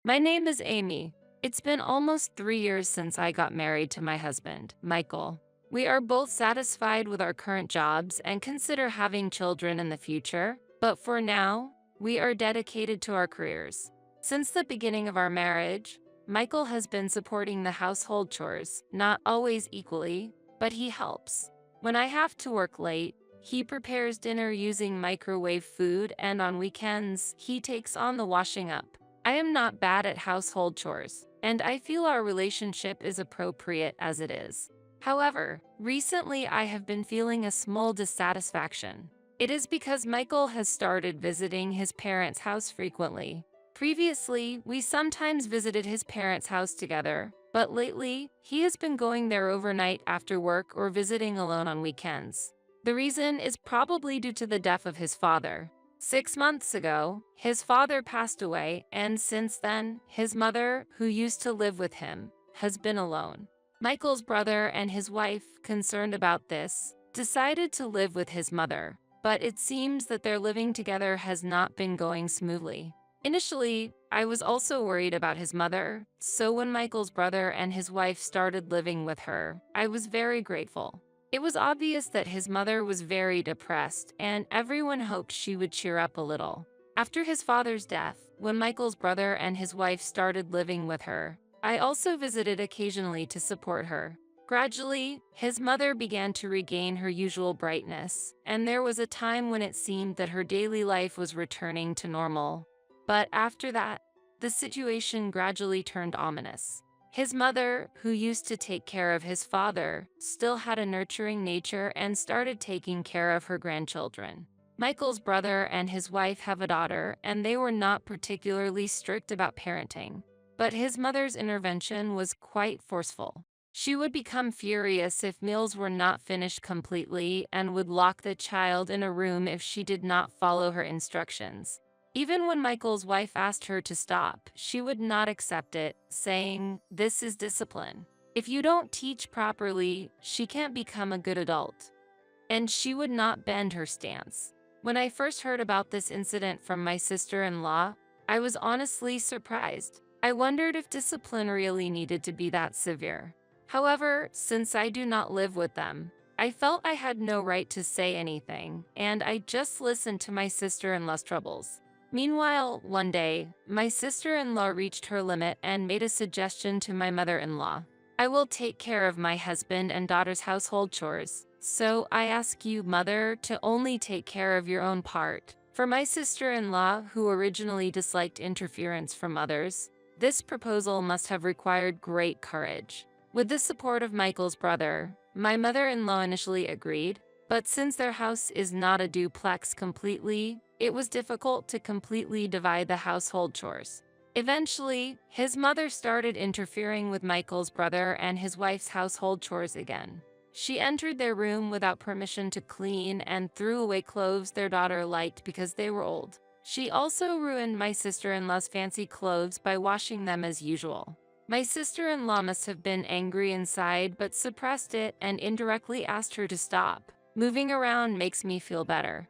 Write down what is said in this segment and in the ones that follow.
My name is Amy. It's been almost 3 years since I got married to my husband, Michael. We are both satisfied with our current jobs and consider having children in the future, but for now, we are dedicated to our careers. Since the beginning of our marriage, Michael has been supporting the household chores, not always equally, but he helps. When I have to work late, he prepares dinner using microwave food, and on weekends, he takes on the washing up. I am not bad at household chores, and I feel our relationship is appropriate as it is. However, recently I have been feeling a small dissatisfaction. It is because Michael has started visiting his parents' house frequently. Previously, we sometimes visited his parents' house together, but lately, he has been going there overnight after work or visiting alone on weekends. The reason is probably due to the death of his father. 6 months ago, his father passed away, and since then, his mother, who used to live with him, has been alone. Michael's brother and his wife, concerned about this, decided to live with his mother, but it seems that their living together has not been going smoothly. Initially, I was also worried about his mother, so when Michael's brother and his wife started living with her, I was very grateful. It was obvious that his mother was very depressed, and everyone hoped she would cheer up a little. After his father's death, when Michael's brother and his wife started living with her, I also visited occasionally to support her. Gradually, his mother began to regain her usual brightness, and there was a time when it seemed that her daily life was returning to normal. But after that, the situation gradually turned ominous. His mother, who used to take care of his father, still had a nurturing nature and started taking care of her grandchildren. Michael's brother and his wife have a daughter, and they were not particularly strict about parenting. But his mother's intervention was quite forceful. She would become furious if meals were not finished completely and would lock the child in a room if she did not follow her instructions. Even when Michael's wife asked her to stop, she would not accept it, saying, "This is discipline. If you don't teach properly, she can't become a good adult." And she would not bend her stance. When I first heard about this incident from my sister-in-law, I was honestly surprised. I wondered if discipline really needed to be that severe. However, since I do not live with them, I felt I had no right to say anything, and I just listened to my sister-in-law's troubles. Meanwhile, one day, my sister-in-law reached her limit and made a suggestion to my mother-in-law. "I will take care of my husband and daughter's household chores, so I ask you, mother, to only take care of your own part." For my sister-in-law, who originally disliked interference from others, this proposal must have required great courage. With the support of Michael's brother, my mother-in-law initially agreed, but since their house is not a duplex completely, it was difficult to completely divide the household chores. Eventually, his mother started interfering with Michael's brother and his wife's household chores again. She entered their room without permission to clean and threw away clothes their daughter liked because they were old. She also ruined my sister-in-law's fancy clothes by washing them as usual. My sister-in-law must have been angry inside but suppressed it and indirectly asked her to stop. "Moving around makes me feel better,"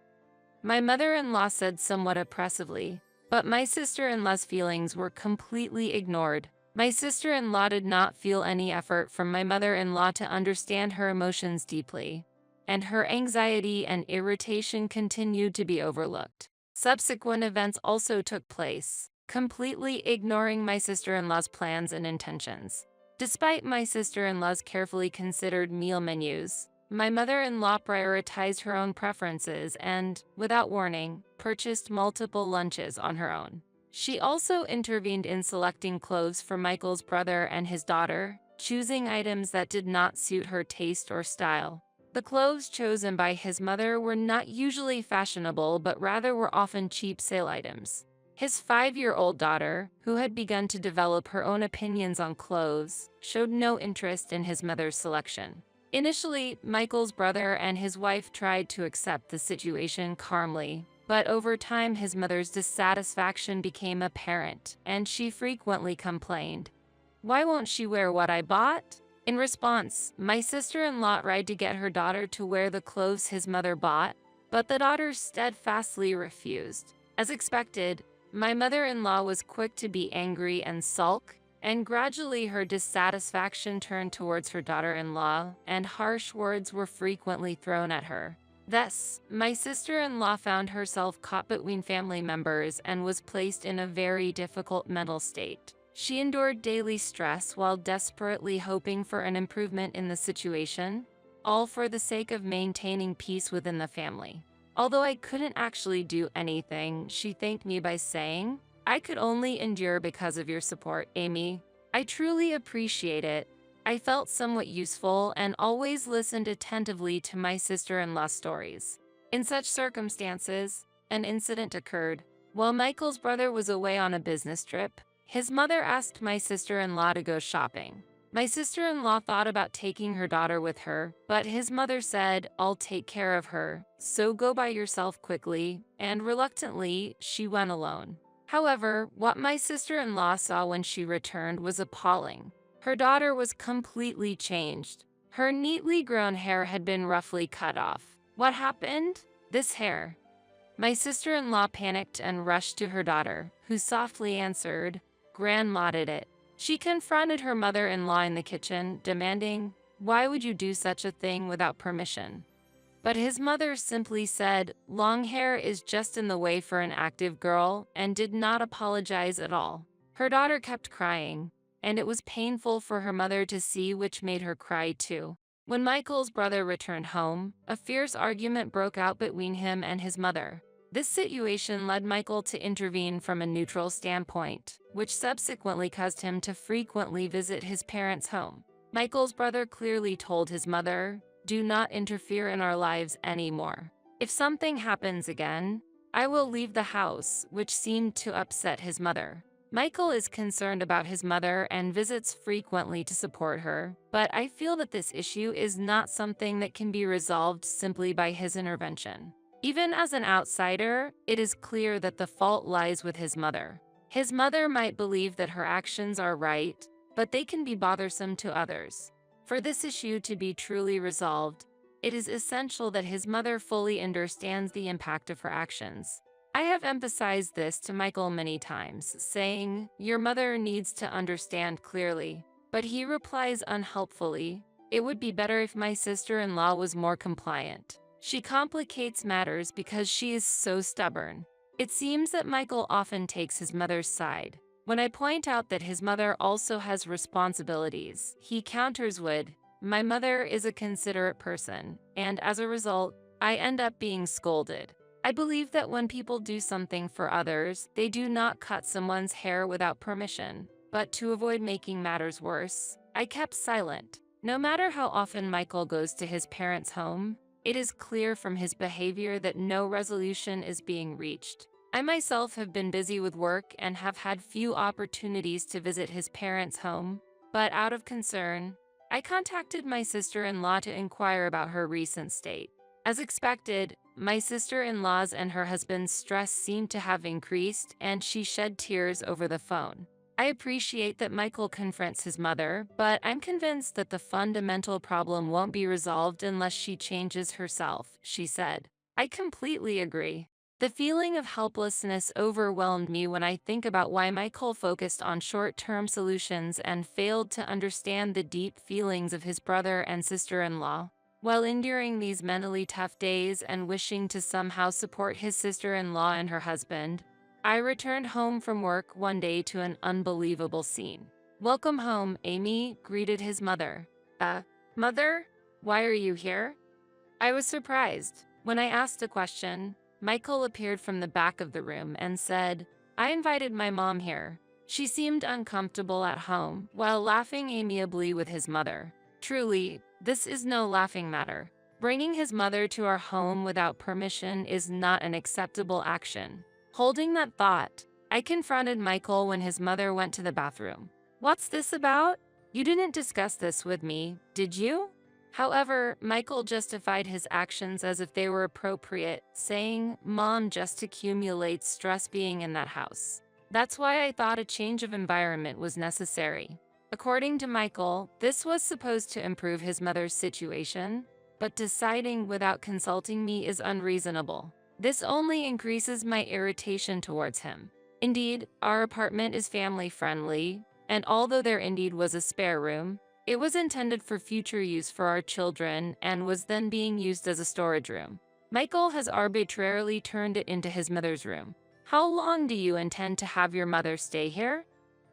my mother-in-law said somewhat oppressively, but my sister-in-law's feelings were completely ignored. My sister-in-law did not feel any effort from my mother-in-law to understand her emotions deeply, and her anxiety and irritation continued to be overlooked. Subsequent events also took place, completely ignoring my sister-in-law's plans and intentions. Despite my sister-in-law's carefully considered meal menus, my mother-in-law prioritized her own preferences and, without warning, purchased multiple lunches on her own. She also intervened in selecting clothes for Michael's brother and his daughter, choosing items that did not suit her taste or style. The clothes chosen by his mother were not usually fashionable but rather were often cheap sale items. His 5-year-old daughter, who had begun to develop her own opinions on clothes, showed no interest in his mother's selection. Initially, Michael's brother and his wife tried to accept the situation calmly, but over time his mother's dissatisfaction became apparent, and she frequently complained, "Why won't she wear what I bought?" In response, my sister-in-law tried to get her daughter to wear the clothes his mother bought, but the daughter steadfastly refused. As expected, My mother-in-law was quick to be angry and sulk, and gradually her dissatisfaction turned towards her daughter-in-law, and harsh words were frequently thrown at her. Thus, my sister-in-law found herself caught between family members and was placed in a very difficult mental state. She endured daily stress while desperately hoping for an improvement in the situation, all for the sake of maintaining peace within the family. Although I couldn't actually do anything, she thanked me by saying, "I could only endure because of your support, Amy. I truly appreciate it." I felt somewhat useful and always listened attentively to my sister-in-law's stories. In such circumstances, an incident occurred. While Michael's brother was away on a business trip, his mother asked my sister-in-law to go shopping. My sister-in-law thought about taking her daughter with her, but his mother said, "I'll take care of her, so go by yourself quickly," and reluctantly, she went alone. However, what my sister-in-law saw when she returned was appalling. Her daughter was completely changed. Her neatly grown hair had been roughly cut off. What happened? This hair. My sister-in-law panicked and rushed to her daughter, who softly answered, "Grandma did it." She confronted her mother-in-law in the kitchen, demanding, "Why would you do such a thing without permission?" But his mother simply said, "Long hair is just in the way for an active girl," and did not apologize at all. Her daughter kept crying, and it was painful for her mother to see, which made her cry too. When Michael's brother returned home, a fierce argument broke out between him and his mother. This situation led Michael to intervene from a neutral standpoint, which subsequently caused him to frequently visit his parents' home. Michael's brother clearly told his mother, "Do not interfere in our lives anymore. If something happens again, I will leave the house," which seemed to upset his mother. Michael is concerned about his mother and visits frequently to support her, but I feel that this issue is not something that can be resolved simply by his intervention. Even as an outsider, it is clear that the fault lies with his mother. His mother might believe that her actions are right, but they can be bothersome to others. For this issue to be truly resolved, it is essential that his mother fully understands the impact of her actions. I have emphasized this to Michael many times, saying, "Your mother needs to understand clearly," but he replies unhelpfully, "It would be better if my sister-in-law was more compliant. She complicates matters because she is so stubborn." It seems that Michael often takes his mother's side. When I point out that his mother also has responsibilities, he counters with, "My mother is a considerate person, and as a result, I end up being scolded." I believe that when people do something for others, they do not cut someone's hair without permission. But to avoid making matters worse, I kept silent. No matter how often Michael goes to his parents' home, it is clear from his behavior that no resolution is being reached. I myself have been busy with work and have had few opportunities to visit his parents' home, but out of concern, I contacted my sister-in-law to inquire about her recent state. As expected, my sister-in-law's and her husband's stress seemed to have increased, and she shed tears over the phone. I appreciate that Michael confronts his mother, but I'm convinced that the fundamental problem won't be resolved unless she changes herself, she said. I completely agree. The feeling of helplessness overwhelmed me when I think about why Michael focused on short-term solutions and failed to understand the deep feelings of his brother and sister-in-law. While enduring these mentally tough days and wishing to somehow support his sister-in-law and her husband, I returned home from work one day to an unbelievable scene. "Welcome home, Amy," greeted his mother. Mother? Why are you here?" I was surprised. When I asked a question, Michael appeared from the back of the room and said, "I invited my mom here." She seemed uncomfortable at home, while laughing amiably with his mother. Truly, this is no laughing matter. Bringing his mother to our home without permission is not an acceptable action. Holding that thought, I confronted Michael when his mother went to the bathroom. "What's this about? You didn't discuss this with me, did you?" However, Michael justified his actions as if they were appropriate, saying, "Mom just accumulates stress being in that house. That's why I thought a change of environment was necessary." According to Michael, this was supposed to improve his mother's situation, but deciding without consulting me is unreasonable. This only increases my irritation towards him. Indeed, our apartment is family friendly, and although there indeed was a spare room, it was intended for future use for our children and was then being used as a storage room. Michael has arbitrarily turned it into his mother's room. How long do you intend to have your mother stay here?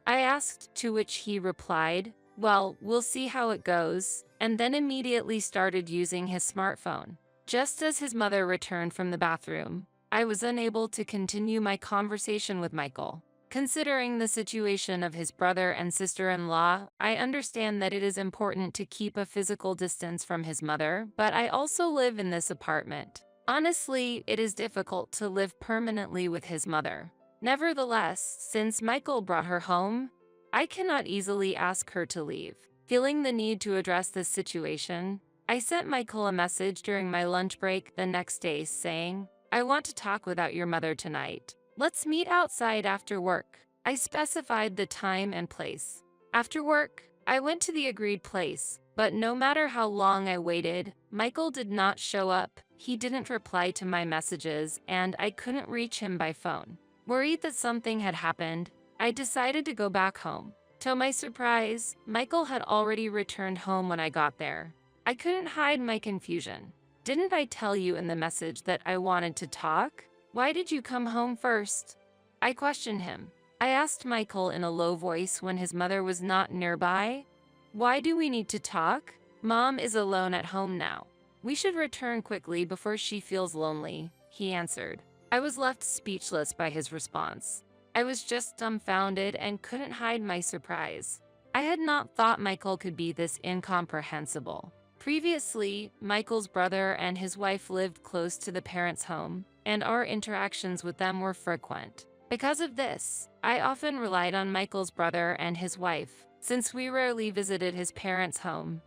I asked, to which he replied, well, we'll see how it goes, and then immediately started using his smartphone. Just as his mother returned from the bathroom, I was unable to continue my conversation with Michael. Considering the situation of his brother and sister-in-law, I understand that it is important to keep a physical distance from his mother, but I also live in this apartment. Honestly, it is difficult to live permanently with his mother. Nevertheless, since Michael brought her home, I cannot easily ask her to leave. Feeling the need to address this situation, I sent Michael a message during my lunch break the next day saying, I want to talk without your mother tonight. Let's meet outside after work. I specified the time and place. After work, I went to the agreed place, but no matter how long I waited, Michael did not show up. He didn't reply to my messages, and I couldn't reach him by phone. Worried that something had happened, I decided to go back home. To my surprise, Michael had already returned home when I got there. I couldn't hide my confusion. Didn't I tell you in the message that I wanted to talk? Why did you come home first? I questioned him. I asked Michael in a low voice when his mother was not nearby. Why do we need to talk? Mom is alone at home now. We should return quickly before she feels lonely, he answered. I was left speechless by his response. I was just dumbfounded and couldn't hide my surprise. I had not thought Michael could be this incomprehensible. Previously, Michael's brother and his wife lived close to the parents' home, and our interactions with them were frequent. Because of this, I often relied on Michael's brother and his wife, since we rarely visited his parents' home.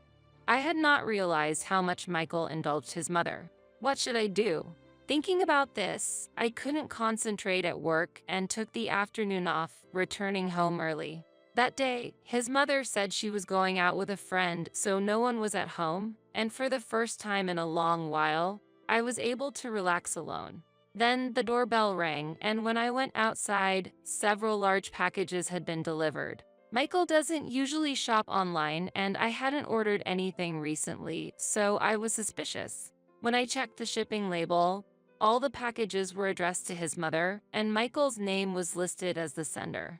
I had not realized how much Michael indulged his mother. What should I do? Thinking about this, I couldn't concentrate at work and took the afternoon off, returning home early. That day, his mother said she was going out with a friend, so no one was at home, and for the first time in a long while, I was able to relax alone. Then the doorbell rang, and when I went outside, several large packages had been delivered. Michael doesn't usually shop online, and I hadn't ordered anything recently, so I was suspicious. When I checked the shipping label, all the packages were addressed to his mother, and Michael's name was listed as the sender.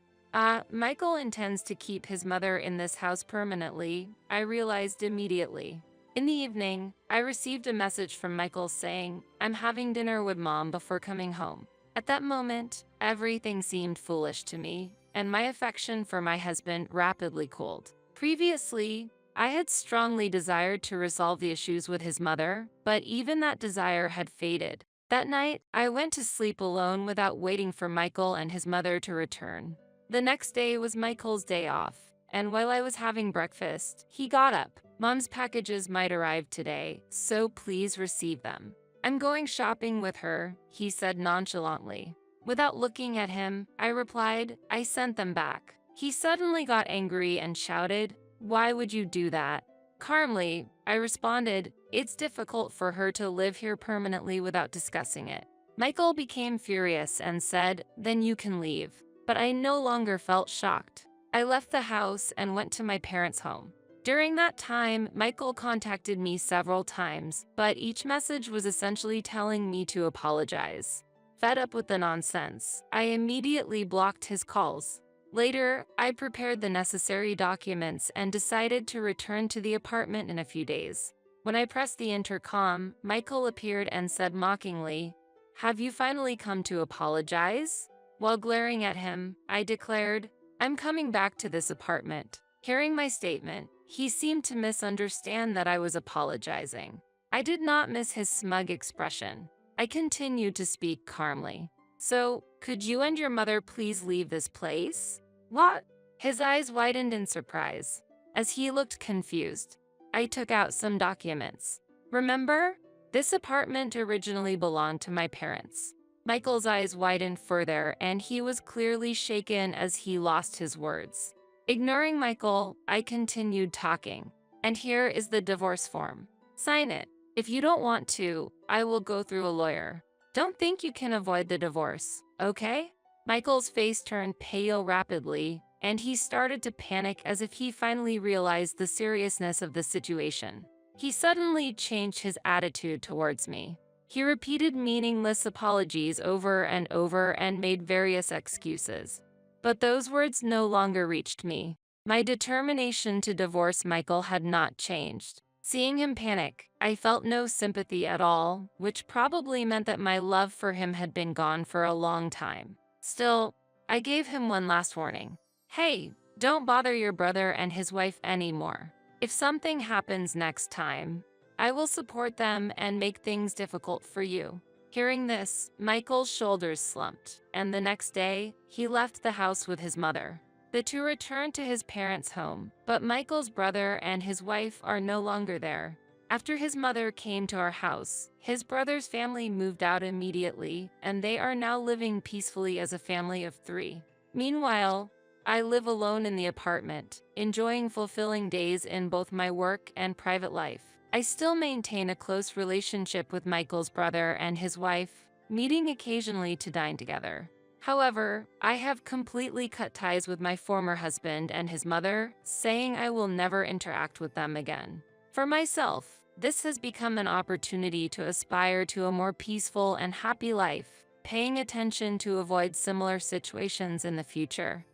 Michael intends to keep his mother in this house permanently, I realized immediately. In the evening, I received a message from Michael saying, I'm having dinner with Mom before coming home. At that moment, everything seemed foolish to me, and my affection for my husband rapidly cooled. Previously, I had strongly desired to resolve the issues with his mother, but even that desire had faded. That night, I went to sleep alone without waiting for Michael and his mother to return. The next day was Michael's day off, and while I was having breakfast, he got up. Mom's packages might arrive today, so please receive them. I'm going shopping with her, he said nonchalantly. Without looking at him, I replied, I sent them back. He suddenly got angry and shouted, why would you do that? Calmly, I responded, it's difficult for her to live here permanently without discussing it. Michael became furious and said, then you can leave. But I no longer felt shocked. I left the house and went to my parents' home. During that time, Michael contacted me several times, but each message was essentially telling me to apologize. Fed up with the nonsense, I immediately blocked his calls. Later, I prepared the necessary documents and decided to return to the apartment in a few days. When I pressed the intercom, Michael appeared and said mockingly, have you finally come to apologize? While glaring at him, I declared, I'm coming back to this apartment. Hearing my statement, he seemed to misunderstand that I was apologizing. I did not miss his smug expression. I continued to speak calmly. So, could you and your mother please leave this place? What? His eyes widened in surprise. As he looked confused, I took out some documents. Remember? This apartment originally belonged to my parents. Michael's eyes widened further, and he was clearly shaken as he lost his words. Ignoring Michael, I continued talking. And here is the divorce form. Sign it. If you don't want to, I will go through a lawyer. Don't think you can avoid the divorce, okay? Michael's face turned pale rapidly, and he started to panic as if he finally realized the seriousness of the situation. He suddenly changed his attitude towards me. He repeated meaningless apologies over and over and made various excuses. But those words no longer reached me. My determination to divorce Michael had not changed. Seeing him panic, I felt no sympathy at all, which probably meant that my love for him had been gone for a long time. Still, I gave him one last warning. Hey, don't bother your brother and his wife anymore. If something happens next time, I will support them and make things difficult for you. Hearing this, Michael's shoulders slumped, and the next day, he left the house with his mother. The two returned to his parents' home, but Michael's brother and his wife are no longer there. After his mother came to our house, his brother's family moved out immediately, and they are now living peacefully as a family of three. Meanwhile, I live alone in the apartment, enjoying fulfilling days in both my work and private life. I still maintain a close relationship with Michael's brother and his wife, meeting occasionally to dine together. However, I have completely cut ties with my former husband and his mother, saying I will never interact with them again. For myself, this has become an opportunity to aspire to a more peaceful and happy life, paying attention to avoid similar situations in the future.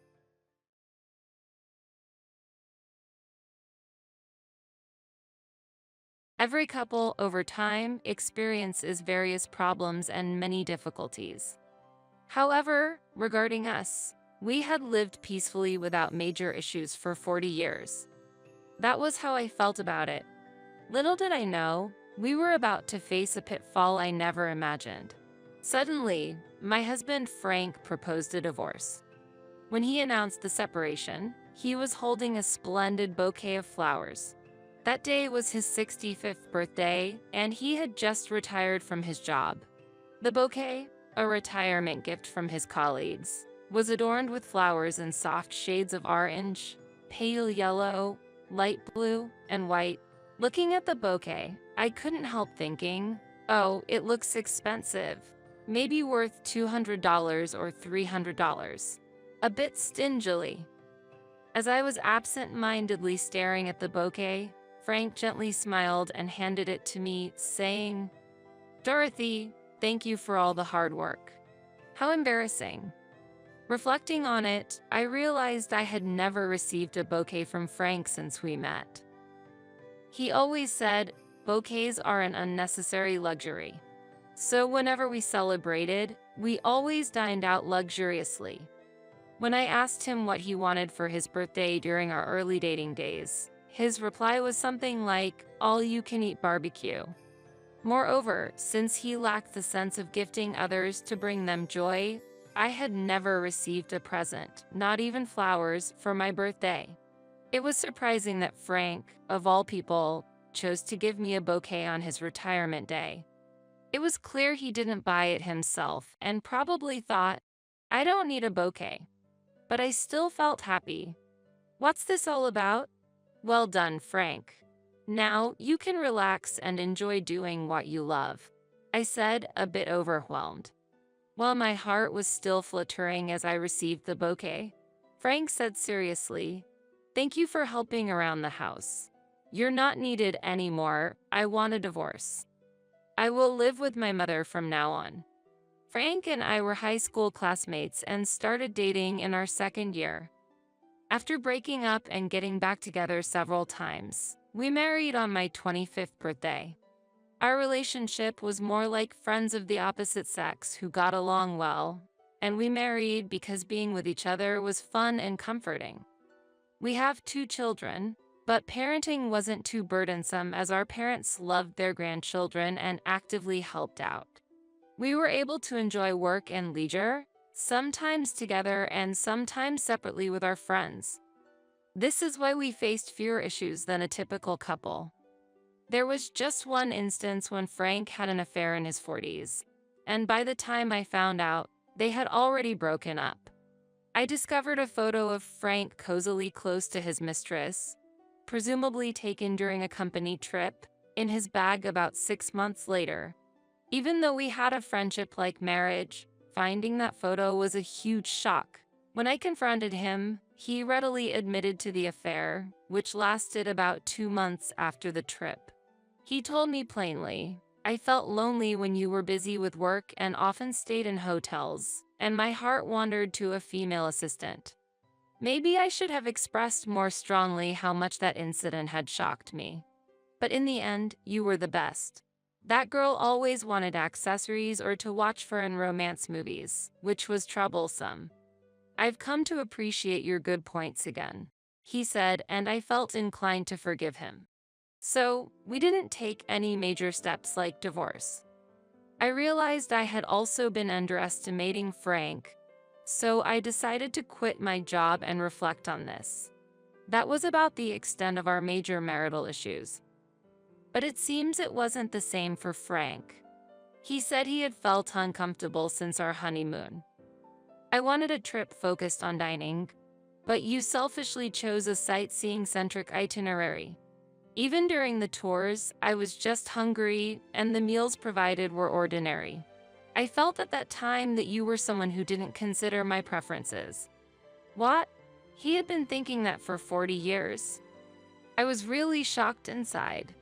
Every couple, over time, experiences various problems and many difficulties. However, regarding us, we had lived peacefully without major issues for 40 years. That was how I felt about it. Little did I know, we were about to face a pitfall I never imagined. Suddenly, my husband Frank proposed a divorce. When he announced the separation, he was holding a splendid bouquet of flowers. That day was his 65th birthday, and he had just retired from his job. The bouquet, a retirement gift from his colleagues, was adorned with flowers in soft shades of orange, pale yellow, light blue, and white. Looking at the bouquet, I couldn't help thinking, oh, it looks expensive. Maybe worth $200 or $300. A bit stingily. As I was absent-mindedly staring at the bouquet, Frank gently smiled and handed it to me, saying, "Dorothy, thank you for all the hard work." How embarrassing. Reflecting on it, I realized I had never received a bouquet from Frank since we met. He always said, bouquets are an unnecessary luxury. So whenever we celebrated, we always dined out luxuriously. When I asked him what he wanted for his birthday during our early dating days, his reply was something like, all-you-can-eat barbecue. Moreover, since he lacked the sense of gifting others to bring them joy, I had never received a present, not even flowers, for my birthday. It was surprising that Frank, of all people, chose to give me a bouquet on his retirement day. It was clear he didn't buy it himself and probably thought, I don't need a bouquet. But I still felt happy. What's this all about? Well done, Frank. Now you can relax and enjoy doing what you love, I said, a bit overwhelmed. While my heart was still fluttering as I received the bouquet, Frank said seriously, thank you for helping around the house. You're not needed anymore. I want a divorce. I will live with my mother from now on. Frank and I were high school classmates and started dating in our second year. After breaking up and getting back together several times, we married on my 25th birthday. Our relationship was more like friends of the opposite sex who got along well, and we married because being with each other was fun and comforting. We have 2 children, but parenting wasn't too burdensome as our parents loved their grandchildren and actively helped out. We were able to enjoy work and leisure, sometimes together and sometimes separately with our friends. This is why we faced fewer issues than a typical couple. There was just one instance when Frank had an affair in his 40s, and by the time I found out, they had already broken up. I discovered a photo of Frank cozily close to his mistress, presumably taken during a company trip, in his bag about 6 months later. Even though we had a friendship like marriage, finding that photo was a huge shock. When I confronted him, he readily admitted to the affair, which lasted about 2 months after the trip. He told me plainly, "I felt lonely when you were busy with work and often stayed in hotels, and my heart wandered to a female assistant." Maybe I should have expressed more strongly how much that incident had shocked me. But in the end, you were the best. That girl always wanted accessories or to watch foreign romance movies, which was troublesome. "I've come to appreciate your good points again," he said, and I felt inclined to forgive him. So, we didn't take any major steps like divorce. I realized I had also been underestimating Frank, so I decided to quit my job and reflect on this. That was about the extent of our major marital issues. But it seems it wasn't the same for Frank. He said he had felt uncomfortable since our honeymoon. "I wanted a trip focused on dining, but you selfishly chose a sightseeing-centric itinerary. Even during the tours, I was just hungry, and the meals provided were ordinary. I felt at that time that you were someone who didn't consider my preferences." What? He had been thinking that for 40 years. I was really shocked inside.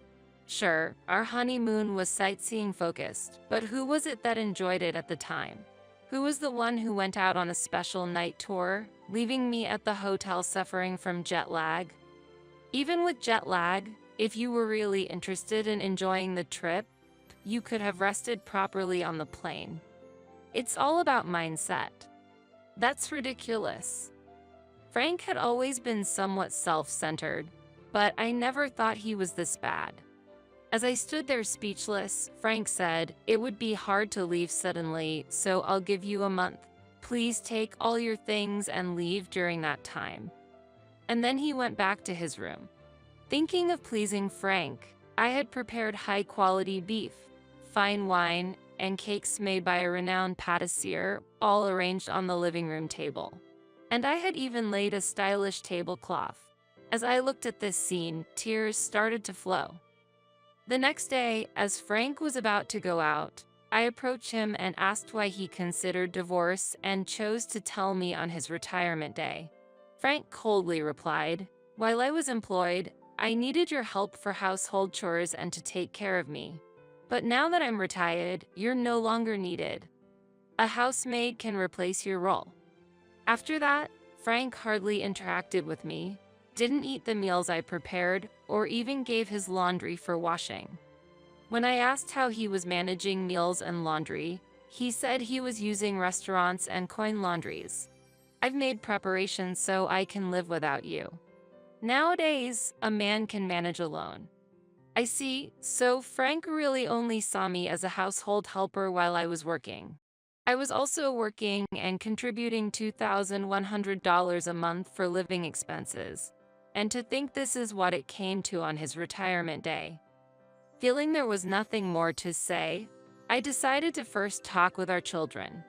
Sure, our honeymoon was sightseeing-focused, but who was it that enjoyed it at the time? Who was the one who went out on a special night tour, leaving me at the hotel suffering from jet lag? Even with jet lag, if you were really interested in enjoying the trip, you could have rested properly on the plane. It's all about mindset. That's ridiculous. Frank had always been somewhat self-centered, but I never thought he was this bad. As I stood there speechless, Frank said, "It would be hard to leave suddenly, so I'll give you a month. Please take all your things and leave during that time." And then he went back to his room. Thinking of pleasing Frank, I had prepared high-quality beef, fine wine, and cakes made by a renowned pâtissier, all arranged on the living room table. And I had even laid a stylish tablecloth. As I looked at this scene, tears started to flow. The next day, as Frank was about to go out, I approached him and asked why he considered divorce and chose to tell me on his retirement day. Frank coldly replied, "While I was employed, I needed your help for household chores and to take care of me. But now that I'm retired, you're no longer needed. A housemaid can replace your role." After that, Frank hardly interacted with me, didn't eat the meals I prepared, or even gave his laundry for washing. When I asked how he was managing meals and laundry, he said he was using restaurants and coin laundries. "I've made preparations so I can live without you." Nowadays, a man can manage alone. I see, so Frank really only saw me as a household helper while I was working. I was also working and contributing $2,100 a month for living expenses. And to think this is what it came to on his retirement day. Feeling there was nothing more to say, I decided to first talk with our children.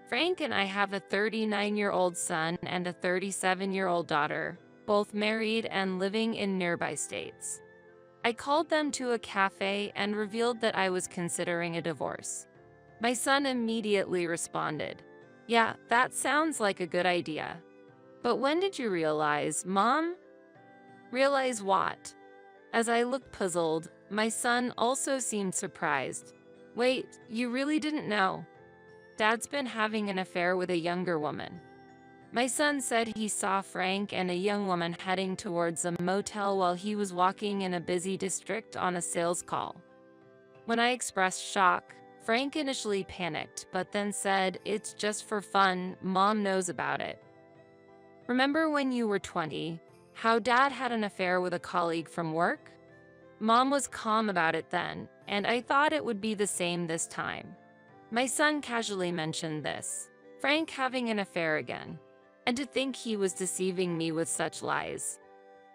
Frank and I have a 39-year-old son and a 37-year-old daughter, both married and living in nearby states. I called them to a cafe and revealed that I was considering a divorce. My son immediately responded, "Yeah, that sounds like a good idea. But when did you realize, Mom?" "Realize what?" As I looked puzzled, my son also seemed surprised. "Wait, you really didn't know? Dad's been having an affair with a younger woman." My son said he saw Frank and a young woman heading towards a motel while he was walking in a busy district on a sales call. When I expressed shock, Frank initially panicked, but then said, "It's just for fun, Mom knows about it." "Remember when you were 20, how Dad had an affair with a colleague from work?" Mom was calm about it then, and I thought it would be the same this time. My son casually mentioned this, Frank having an affair again, and to think he was deceiving me with such lies.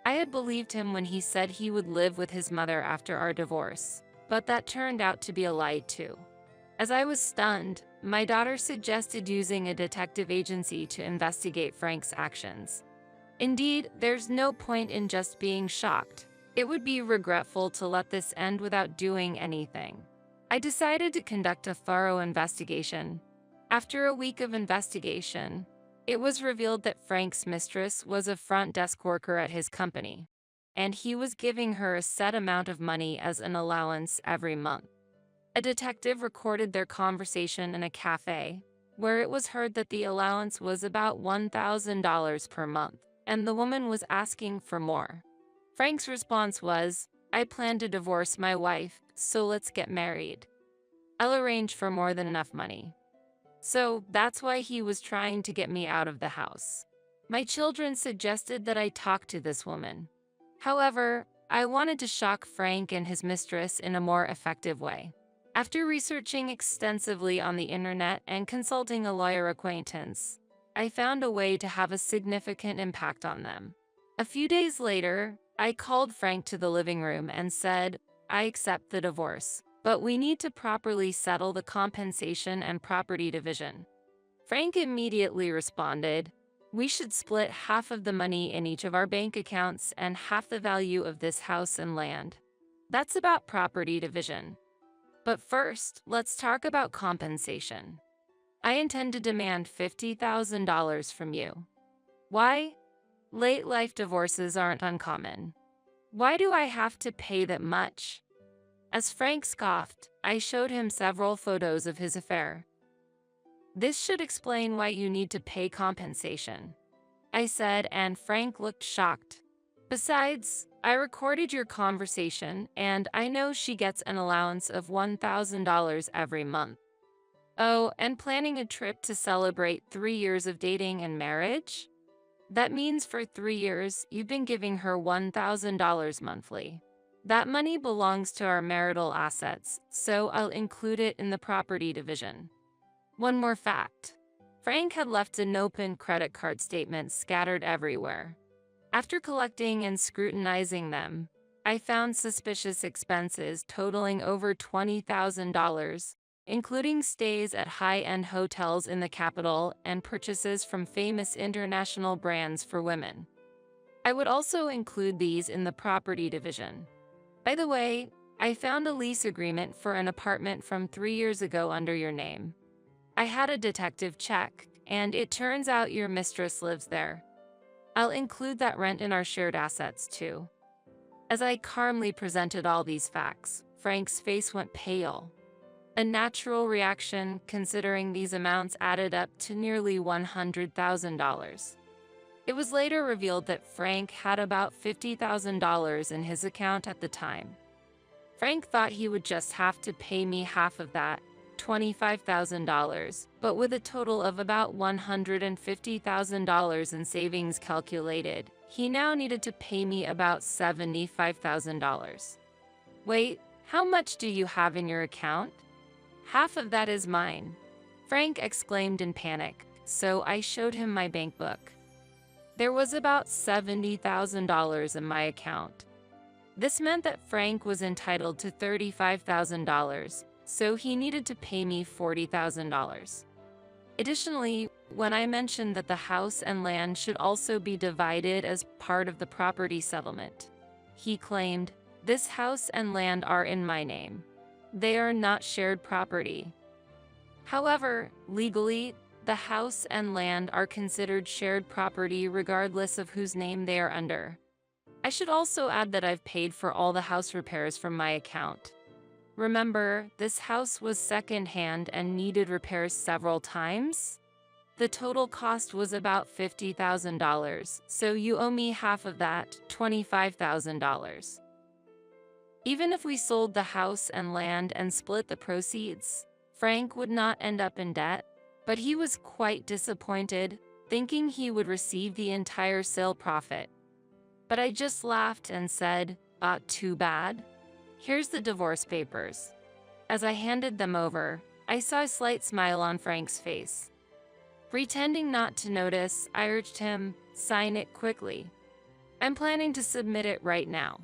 I had believed him when he said he would live with his mother after our divorce, but that turned out to be a lie too. As I was stunned, my daughter suggested using a detective agency to investigate Frank's actions. Indeed, there's no point in just being shocked. It would be regretful to let this end without doing anything. I decided to conduct a thorough investigation. After a week of investigation, it was revealed that Frank's mistress was a front desk worker at his company, and he was giving her a set amount of money as an allowance every month. A detective recorded their conversation in a cafe, where it was heard that the allowance was about $1,000 per month, and the woman was asking for more. Frank's response was, "I plan to divorce my wife, so let's get married. I'll arrange for more than enough money." So that's why he was trying to get me out of the house. My children suggested that I talk to this woman. However, I wanted to shock Frank and his mistress in a more effective way. After researching extensively on the internet and consulting a lawyer acquaintance, I found a way to have a significant impact on them. A few days later, I called Frank to the living room and said, "I accept the divorce, but we need to properly settle the compensation and property division." Frank immediately responded, "We should split half of the money in each of our bank accounts and half the value of this house and land. That's about property division. But first, let's talk about compensation. I intend to demand $50,000 from you." Why? Late life divorces aren't uncommon. Why do I have to pay that much? As Frank scoffed, I showed him several photos of his affair. "This should explain why you need to pay compensation," I said, and Frank looked shocked. "Besides, I recorded your conversation, and I know she gets an allowance of $1,000 every month. Oh, and planning a trip to celebrate 3 years of dating and marriage? That means for 3 years, you've been giving her $1,000 monthly. That money belongs to our marital assets, so I'll include it in the property division." One more fact. Frank had left an open credit card statement scattered everywhere. After collecting and scrutinizing them, I found suspicious expenses totaling over $20,000, including stays at high-end hotels in the capital and purchases from famous international brands for women. I would also include these in the property division. By the way, I found a lease agreement for an apartment from 3 years ago under your name. I had a detective check, and it turns out your mistress lives there. I'll include that rent in our shared assets too. As I calmly presented all these facts, Frank's face went pale. A natural reaction considering these amounts added up to nearly $100,000. It was later revealed that Frank had about $50,000 in his account at the time. Frank thought he would just have to pay me half of that, $25,000, but with a total of about $150,000 in savings calculated, he now needed to pay me about $75,000. "Wait, how much do you have in your account?" "Half of that is mine," Frank exclaimed in panic, so I showed him my bank book. There was about $70,000 in my account. This meant that Frank was entitled to $35,000, so he needed to pay me $40,000. Additionally, when I mentioned that the house and land should also be divided as part of the property settlement, he claimed, "This house and land are in my name. They are not shared property." However, legally, the house and land are considered shared property regardless of whose name they are under. I should also add that I've paid for all the house repairs from my account. Remember, this house was second-hand and needed repairs several times? The total cost was about $50,000, so you owe me half of that, $25,000. Even if we sold the house and land and split the proceeds, Frank would not end up in debt, but he was quite disappointed, thinking he would receive the entire sale profit. But I just laughed and said, "Too bad. Here's the divorce papers." As I handed them over, I saw a slight smile on Frank's face. Pretending not to notice, I urged him, "Sign it quickly. I'm planning to submit it right now."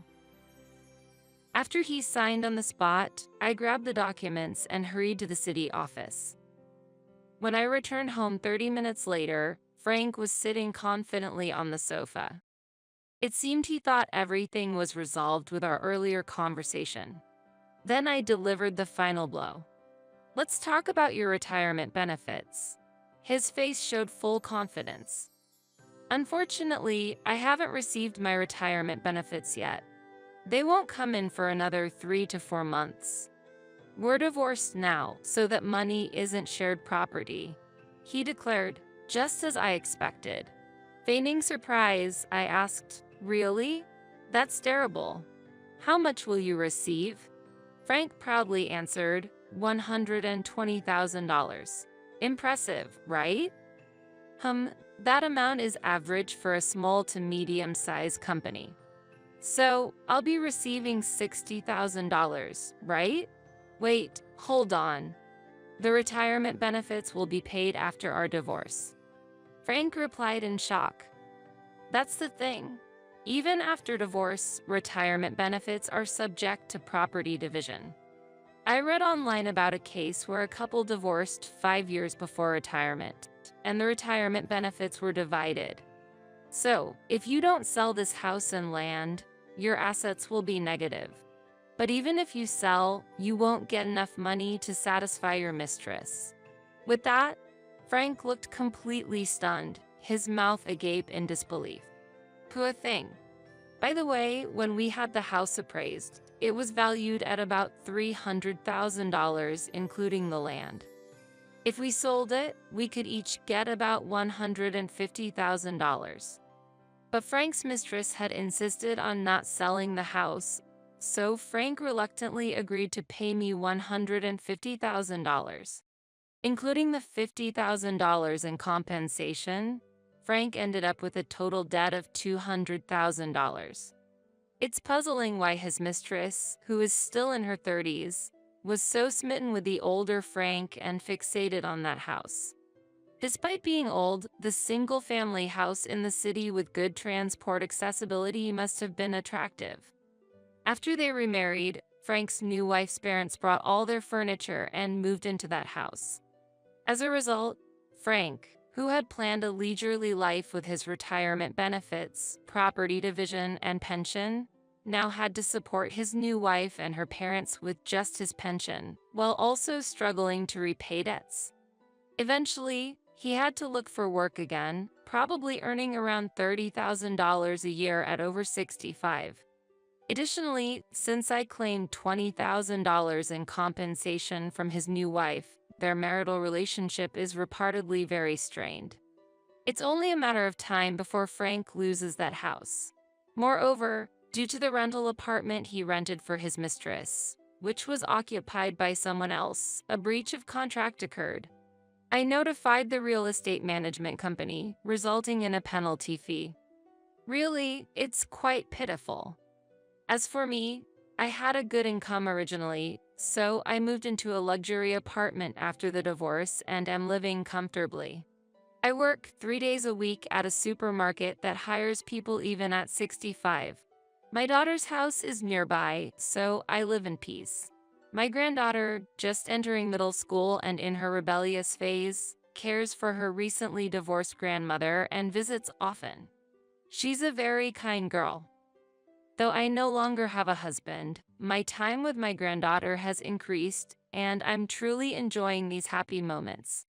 After he signed on the spot, I grabbed the documents and hurried to the city office. When I returned home 30 minutes later, Frank was sitting confidently on the sofa. It seemed he thought everything was resolved with our earlier conversation. Then I delivered the final blow. Let's talk about your retirement benefits. His face showed full confidence. Unfortunately, I haven't received my retirement benefits yet. They won't come in for another 3 to 4 months. We're divorced now, so that money isn't shared property, he declared, just as I expected. Feigning surprise, I asked, really? That's terrible. How much will you receive? Frank proudly answered, $120,000. Impressive, right? That amount is average for a small to medium-sized company. So, I'll be receiving $60,000, right? Wait, hold on. The retirement benefits will be paid after our divorce. Frank replied in shock. That's the thing. Even after divorce, retirement benefits are subject to property division. I read online about a case where a couple divorced 5 years before retirement, and the retirement benefits were divided. So, if you don't sell this house and land, your assets will be negative. But even if you sell, you won't get enough money to satisfy your mistress. With that, Frank looked completely stunned, his mouth agape in disbelief. Poor thing. By the way, when we had the house appraised, it was valued at about $300,000, including the land. If we sold it, we could each get about $150,000. But Frank's mistress had insisted on not selling the house, so Frank reluctantly agreed to pay me $150,000. Including the $50,000 in compensation, Frank ended up with a total debt of $200,000. It's puzzling why his mistress, who is still in her 30s, was so smitten with the older Frank and fixated on that house. Despite being old, the single-family house in the city with good transport accessibility must have been attractive. After they remarried, Frank's new wife's parents brought all their furniture and moved into that house. As a result, Frank, who had planned a leisurely life with his retirement benefits, property division, and pension, now had to support his new wife and her parents with just his pension, while also struggling to repay debts. Eventually, he had to look for work again, probably earning around $30,000 a year at over 65. Additionally, since I claimed $20,000 in compensation from his new wife, their marital relationship is reportedly very strained. It's only a matter of time before Frank loses that house. Moreover, due to the rental apartment he rented for his mistress, which was occupied by someone else, a breach of contract occurred. I notified the real estate management company, resulting in a penalty fee. Really, it's quite pitiful. As for me, I had a good income originally, so I moved into a luxury apartment after the divorce and am living comfortably. I work 3 days a week at a supermarket that hires people even at 65. My daughter's house is nearby, so I live in peace. My granddaughter, just entering middle school and in her rebellious phase, cares for her recently divorced grandmother and visits often. She's a very kind girl. Though I no longer have a husband, my time with my granddaughter has increased, and I'm truly enjoying these happy moments.